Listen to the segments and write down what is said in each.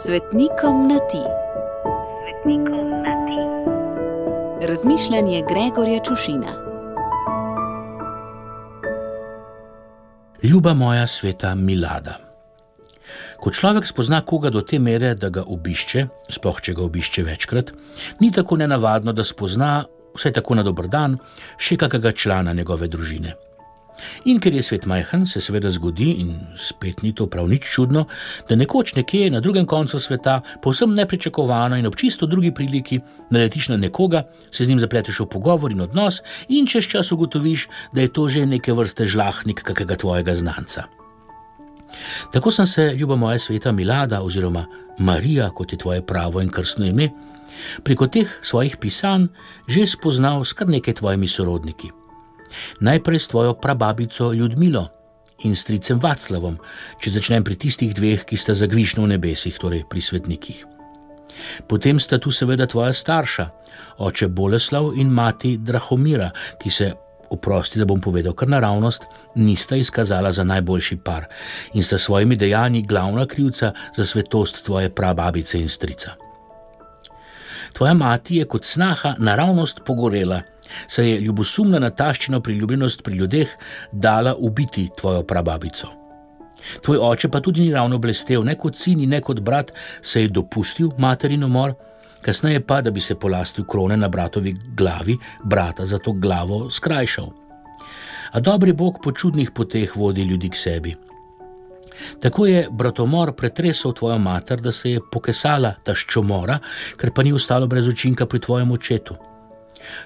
Svetnikom na ti. Svetnikom na ti. Razmišljanje Gregorja Čušina. Ljuba moja sveta Milada. Ko človek spozna koga do te mere, da ga obišče, sploh če ga obišče večkrat, ni tako nenavadno, da spozna, vsaj tako na dober dan, še kakega člana njegove družine. In ker je svet majhen, se seveda zgodi, in spet ni to prav nič čudno, da nekoč nekje na drugem koncu sveta, povsem nepričakovano in ob čisto drugi priliki, naletiš na nekoga, se z njim zapleteš v pogovor in odnos in čez čas ugotoviš, da je to že neke vrste žlahnik kakega tvojega znanca. Tako sem se, ljuba moja sveta Milada oziroma Marija, kot je tvoje pravo in krstno ime, preko teh svojih pisanj že spoznal s kar nekaj tvojimi sorodniki. Najprej s tvojo prababico Ljudmilo in stricem Vaclavom, če začnem pri tistih dveh, ki sta zagvišno v nebesih, torej pri svetnikih. Potem sta tu seveda tvoja starša, oče Boleslav in mati Drahomira, ki se, oprosti, da bom povedal kar naravnost, nista izkazala za najboljši par in sta svojimi dejanji glavna krivca za svetost tvoje prababice in strica. Tvoja mati je kot snaha naravnost pogorela, saj je ljubosumna na taščino priljubljenost pri ljudeh dala ubiti tvojo prababico. Tvoj oče pa tudi ni ravno blestev, ne kot sin in ne kot brat, se je dopustil materin umor, kasneje pa, da bi se polastil krone na bratovi glavi, brata za to glavo skrajšal. A dobri Bog po čudnih poteh vodi ljudi k sebi. Tako je bratomor pretresel tvojo mater, da se je pokesala taščomora, ker pa ni ostalo brez učinka pri tvojem očetu.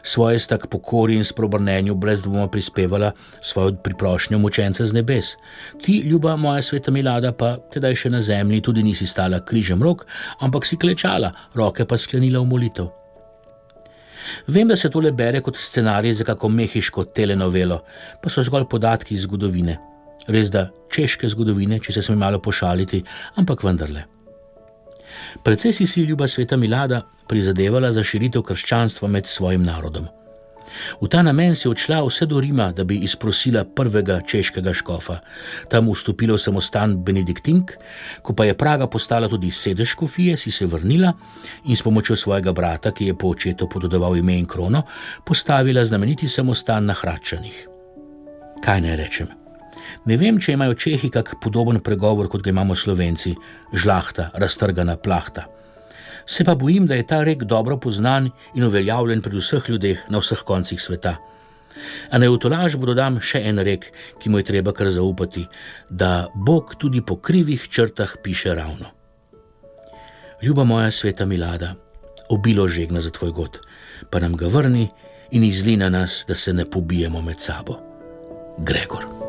Svoje sta k pokori in spreobrnenju brez dvoma prispevala svojo priprošnjo mučence z nebes. Ti, ljuba moja sveta Milada, pa tedaj še na zemlji tudi nisi stala križem rok, ampak si klečala, roke pa sklenila v molitev. Vem, da se tole bere kot scenarij za kako mehiško telenovelo, pa so zgolj podatki iz zgodovine. Res da češke zgodovine, če se smem malo pošaliti, ampak vendarle. Predvsej si, ljuba sveta Milada, prizadevala za širitev krščanstva med svojim narodom. V ta namen si odšla vse do Rima, da bi izprosila prvega češkega škofa. Tam vstopila v samostan Benediktink, ko pa je Praga postala tudi sedež škofije, si se vrnila in s pomočjo svojega brata, ki je po očetu podedoval ime in krono, postavila znameniti samostan na Hradčanih. Kaj naj rečem? Ne vem, če imajo Čehi kak podoben pregovor, kot ga imamo Slovenci, žlahta, raztrgana plahta. Se pa bojim, da je ta rek dobro poznan in uveljavljen pri vseh ljudeh na vseh koncih sveta. A naj v tolažbo dodam še en rek, ki mu je treba kar zaupati, da Bog tudi po krivih črtah piše ravno. Ljuba moja sveta Milada, obilo žegna za tvoj god, pa nam ga vrni in izli na nas, da se ne pobijemo med sabo. Gregor.